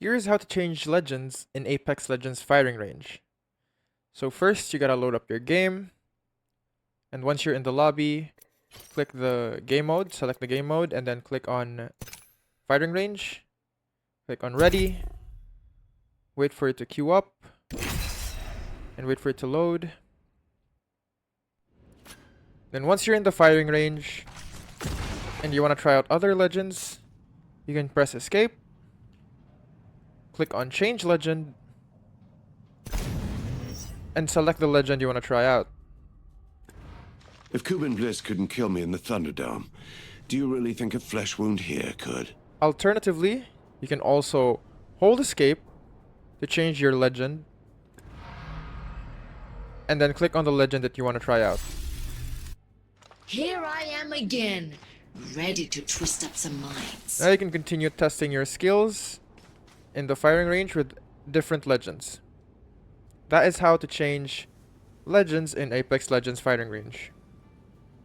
Here's how to change legends in Apex Legends firing range. So first, you gotta load up your game. And once you're in the lobby, click the game mode, select the game mode, and then click on firing range. Click on ready. Wait for it to queue up. And wait for it to load. Then once you're in the firing range, and you wanna try out other legends, you can press escape. Click on change legend. And select the legend you wanna try out. If Kuben Bliss couldn't kill me in the Thunderdome, do you really think a flesh wound here could? Alternatively, you can also hold escape to change your legend, and then click on the legend that you want to try out. Here I am again, ready to twist up some minds. Now you can continue testing your skills in the firing range with different legends. That is how to change legends in Apex Legends firing range.